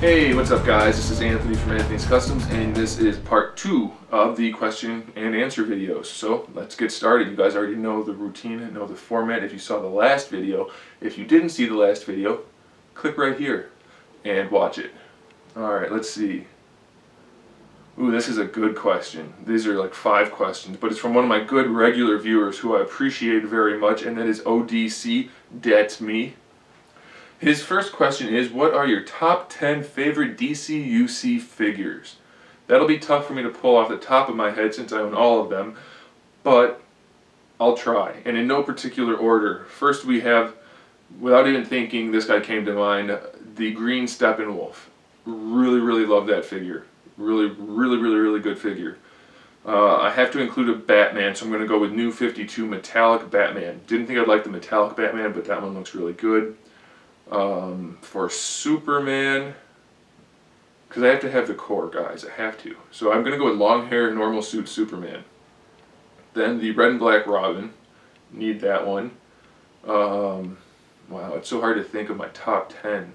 Hey, what's up guys? This is Anthony from Anthony's Customs, and this is part 2 of the question and answer videos. So let's get started. You guys already know the routine and know the format if you saw the last video. If you didn't see the last video, click right here and watch it. Alright, let's see. Ooh, this is a good question. These are like 5 questions, but it's from one of my good regular viewers who I appreciate very much, and that is ODC, that's me. His first question is, what are your top 10 favorite DC-UC figures? That'll be tough for me to pull off the top of my head since I own all of them, but I'll try. And in no particular order. First we have, without even thinking, this guy came to mind, the green Steppenwolf. Really love that figure. Really good figure. I have to include a Batman, so I'm going to go with New 52 Metallic Batman. Didn't think I'd like the Metallic Batman, but that one looks really good. For Superman, because I have to have the core, guys, I have to. So I'm going to go with long hair, normal suit Superman. Then the red and black Robin, need that one. Wow, it's so hard to think of my top 10.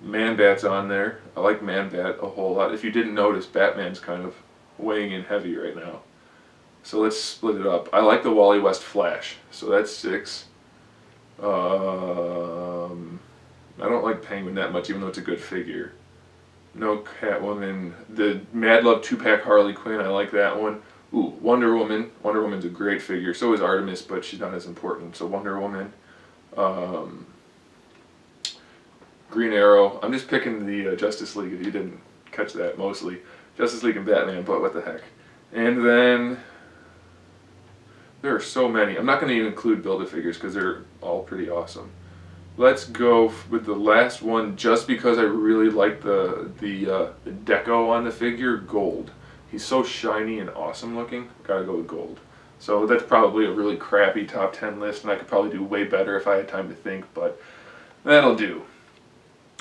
Man-Bat's on there. I like Man-Bat a whole lot. If you didn't notice, Batman's kind of weighing in heavy right now. So let's split it up. I like the Wally West Flash, so that's 6. I don't like Penguin that much, even though it's a good figure. No Catwoman. The Mad Love 2-pack Harley Quinn, I like that one. Ooh, Wonder Woman. Wonder Woman's a great figure. So is Artemis, but she's not as important. So Wonder Woman. Green Arrow. I'm just picking the Justice League, if you didn't catch that, mostly. Justice League and Batman, but what the heck. And then there are so many. I'm not going to even include Build-A-Figures because they're all pretty awesome. Let's go with the last one just because I really like the deco on the figure, gold. He's so shiny and awesome looking. Gotta go with gold. So that's probably a really crappy top 10 list, and I could probably do way better if I had time to think, but that'll do.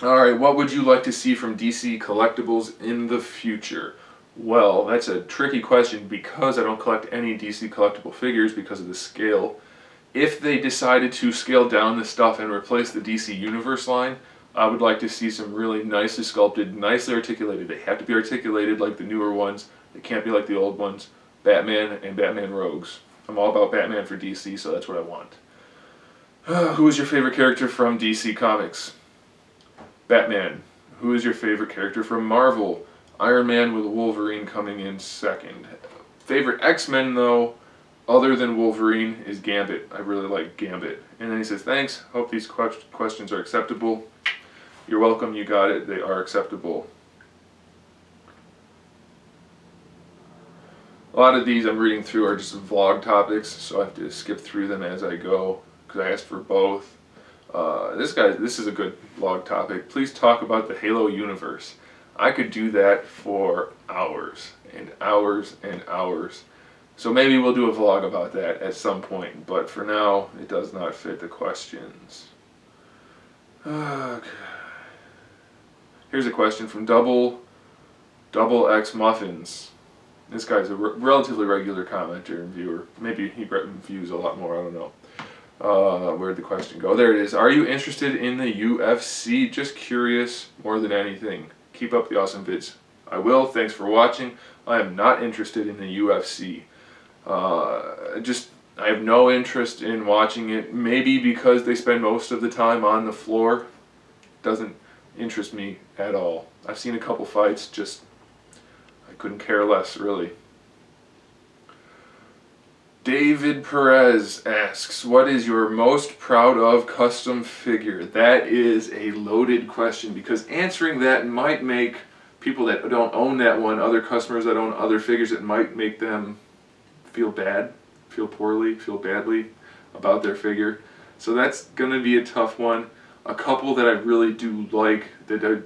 Alright, what would you like to see from DC Collectibles in the future? Well, that's a tricky question because I don't collect any DC collectible figures because of the scale. If they decided to scale down the stuff and replace the DC Universe line, I would like to see some really nicely sculpted, nicely articulated. They have to be articulated like the newer ones. They can't be like the old ones. Batman and Batman Rogues. I'm all about Batman for DC, so that's what I want. Who is your favorite character from DC Comics? Batman. Who is your favorite character from Marvel? Iron Man with Wolverine coming in second. Favorite X-Men, though, other than Wolverine, is Gambit. I really like Gambit. And then he says, thanks, hope these questions are acceptable. You're welcome, you got it, they are acceptable. A lot of these I'm reading through are just vlog topics, so I have to skip through them as I go, because I asked for both. This is a good vlog topic. Please talk about the Halo universe. I could do that for hours and hours and hours. So maybe we'll do a vlog about that at some point, but for now it does not fit the questions. Okay. Here's a question from Double X Muffins. This guy's a relatively regular commenter and viewer. Maybe he views a lot more, I don't know. Where'd the question go? There it is. Are you interested in the UFC? Just curious more than anything. Keep up the awesome vids. I will. Thanks for watching. I am not interested in the UFC. I have no interest in watching it. Maybe because they spend most of the time on the floor. Doesn't interest me at all. I've seen a couple fights. Just I couldn't care less, really. David Perez asks, what is your most proud of custom figure? That is a loaded question because answering that might make people that don't own that one, other customers that own other figures, it might make them feel bad, feel poorly, feel badly about their figure. So that's going to be a tough one. A couple that I really do like, that I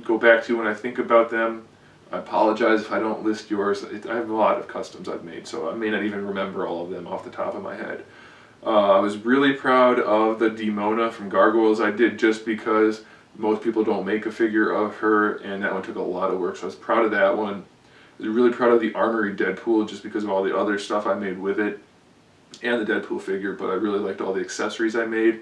go back to when I think about them. I apologize if I don't list yours. I have a lot of customs I've made, so I may not even remember all of them off the top of my head. I was really proud of the Demona from Gargoyles I did just because most people don't make a figure of her, and that one took a lot of work, so I was proud of that one. I was really proud of the Armory Deadpool just because of all the other stuff I made with it, and the Deadpool figure, but I really liked all the accessories I made.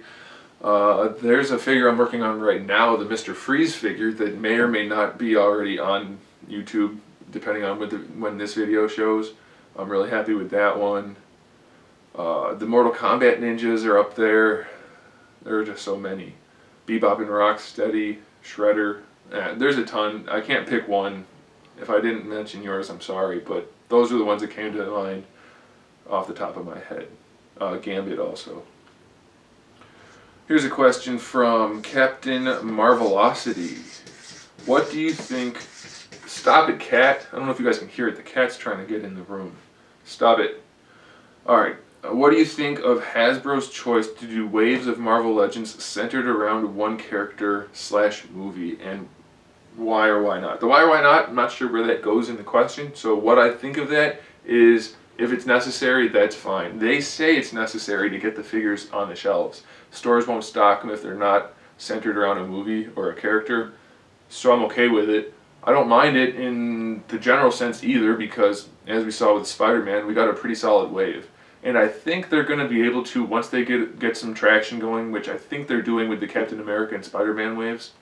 There's a figure I'm working on right now, the Mr. Freeze figure, that may or may not be already on YouTube, depending on when this video shows. I'm really happy with that one. The Mortal Kombat ninjas are up there. There are just so many. Bebop and Rocksteady, Shredder. There's a ton. I can't pick one. If I didn't mention yours, I'm sorry, but those are the ones that came to mind off the top of my head. Gambit also. Here's a question from Captain Marvelosity. What do you think... Stop it, cat. I don't know if you guys can hear it. The cat's trying to get in the room. Stop it. Alright. What do you think of Hasbro's choice to do waves of Marvel Legends centered around one character / movie, and why or why not? The why or why not, I'm not sure where that goes in the question. So what I think of that is, if it's necessary, that's fine. They say it's necessary to get the figures on the shelves. Stores won't stock them if they're not centered around a movie or a character, so I'm okay with it. I don't mind it in the general sense either, because as we saw with Spider-Man, we got a pretty solid wave. And I think they're going to be able to, once they get some traction going, which I think they're doing with the Captain America and Spider-Man waves,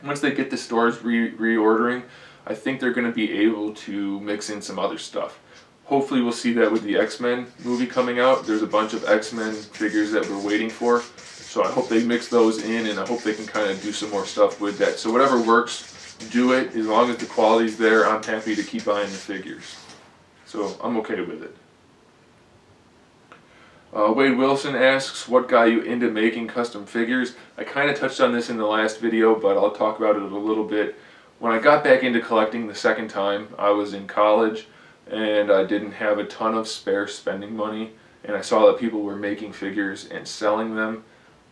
once they get the stores reordering, I think they're going to be able to mix in some other stuff. Hopefully we'll see that with the X-Men movie coming out. There's a bunch of X-Men figures that we're waiting for, so I hope they mix those in, and I hope they can kind of do some more stuff with that. So whatever works, do it. As long as the quality's there, I'm happy to keep buying the figures. So I'm okay with it. Wade Wilson asks, what got you into making custom figures? I kind of touched on this in the last video, but I'll talk about it a little bit. When I got back into collecting the second time, I was in college, and I didn't have a ton of spare spending money, and I saw that people were making figures and selling them,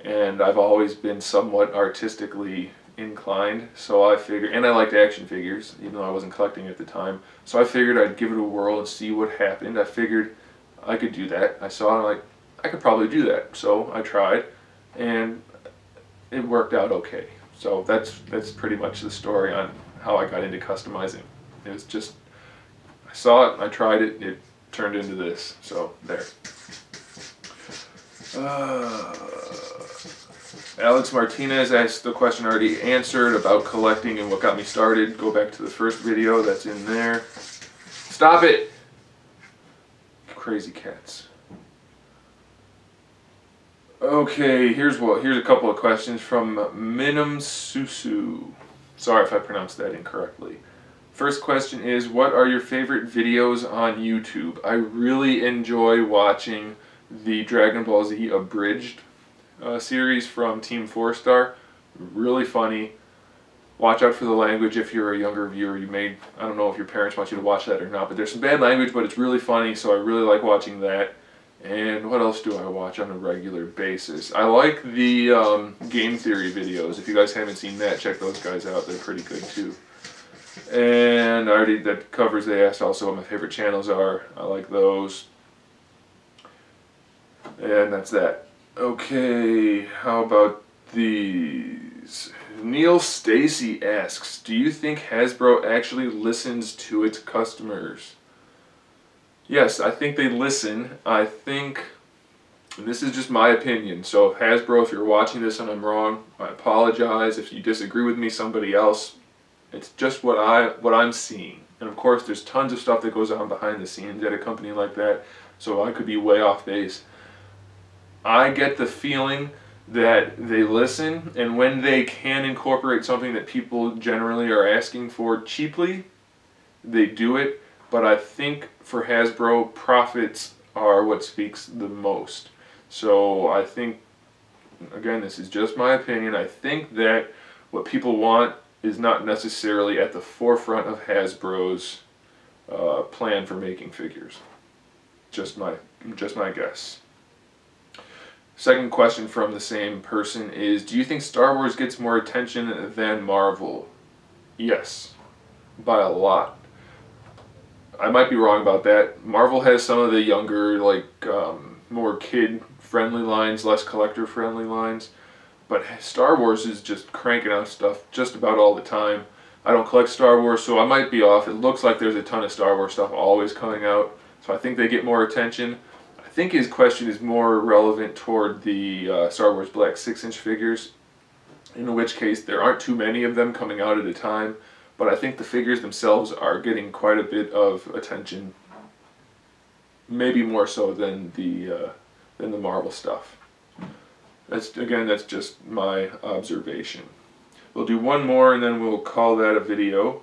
and I've always been somewhat artistically inclined, so I figured, and I liked action figures, even though I wasn't collecting at the time, so I figured I'd give it a whirl and see what happened. I figured I could do that. I saw it, I'm like, I could probably do that, so I tried, and it worked out okay. So that's pretty much the story on how I got into customizing. It was just, I saw it, I tried it, it turned into this, so there. Alex Martinez asked the question already answered about collecting and what got me started. Go back to the first video, that's in there. Stop it! Crazy cats. Okay, here's a couple of questions from Minam Susu. Sorry if I pronounced that incorrectly. First question is, what are your favorite videos on YouTube? I really enjoy watching the Dragon Ball Z Abridged series from Team 4-Star. Really funny. Watch out for the language if you're a younger viewer. I don't know if your parents want you to watch that or not, but there's some bad language, but it's really funny, so I really like watching that. And what else do I watch on a regular basis? I like the game theory videos. If you guys haven't seen that, check those guys out. They're pretty good too. And that covers, they asked also what my favorite channels are. I like those. And that's that. Okay, how about these? Neil Stacy asks, do you think Hasbro actually listens to its customers? Yes, I think they listen. I think, and this is just my opinion, so Hasbro, if you're watching this and I'm wrong, I apologize. If you disagree with me, somebody else, it's just what I'm seeing. And of course, there's tons of stuff that goes on behind the scenes at a company like that, so I could be way off base. I get the feeling that they listen, and when they can incorporate something that people generally are asking for cheaply, they do it. But I think for Hasbro, profits are what speaks the most. So I think, again, this is just my opinion, I think that what people want is not necessarily at the forefront of Hasbro's plan for making figures. Just my guess. Second question from the same person is, do you think Star Wars gets more attention than Marvel? Yes, by a lot. I might be wrong about that. Marvel has some of the younger, like, more kid-friendly lines, less collector-friendly lines. But Star Wars is just cranking out stuff just about all the time. I don't collect Star Wars, so I might be off. It looks like there's a ton of Star Wars stuff always coming out. So I think they get more attention. I think his question is more relevant toward the Star Wars Black 6-inch figures, in which case there aren't too many of them coming out at a time, but I think the figures themselves are getting quite a bit of attention, maybe more so than the Marvel stuff. That's just my observation. We'll do one more and then we'll call that a video.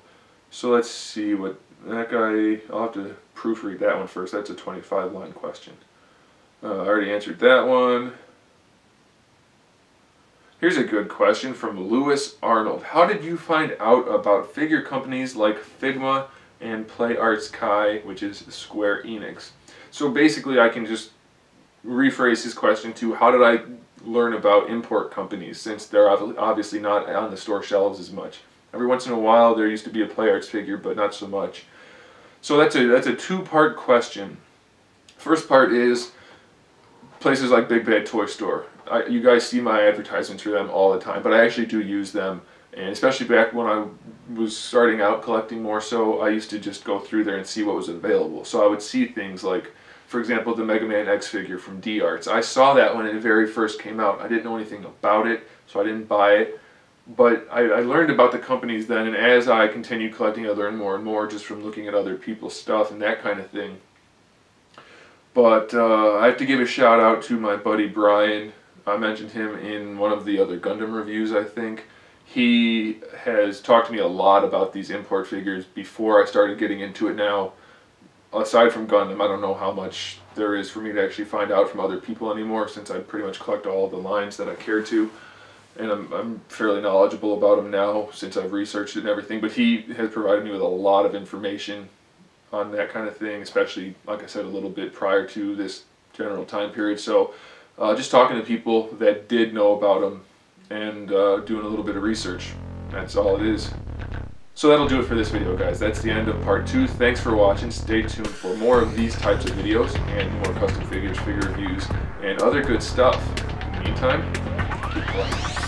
So let's see what that guy, I'll have to proofread that one first. That's a 25-line question. I already answered that one. Here's a good question from Lewis Arnold. How did you find out about figure companies like Figma and Play Arts Kai, which is Square Enix? So basically I can just rephrase his question to, how did I learn about import companies, since they're obviously not on the store shelves as much. Every once in a while there used to be a Play Arts figure, but not so much. So that's a two-part question. First part is places like Big Bad Toy Store. You guys see my advertisements for them all the time, but I actually do use them, and especially back when I was starting out collecting more so, I used to just go through there and see what was available. So I would see things like, for example, the Mega Man X figure from D-Arts. I saw that when it very first came out. I didn't know anything about it, so I didn't buy it. But I learned about the companies then, and as I continued collecting, I learned more and more just from looking at other people's stuff and that kind of thing. But I have to give a shout out to my buddy Brian. I mentioned him in one of the other Gundam reviews, I think. He has talked to me a lot about these import figures before I started getting into it now. Aside from Gundam, I don't know how much there is for me to actually find out from other people anymore, since I pretty much collect all of the lines that I care to. And I'm fairly knowledgeable about them now since I've researched it and everything. But he has provided me with a lot of information on that kind of thing, especially, like I said, a little bit prior to this general time period. So just talking to people that did know about them and doing a little bit of research. That's all it is. So that'll do it for this video, guys. That's the end of part 2. Thanks for watching. Stay tuned for more of these types of videos and more custom figures, figure reviews, and other good stuff. In the meantime, keep playing.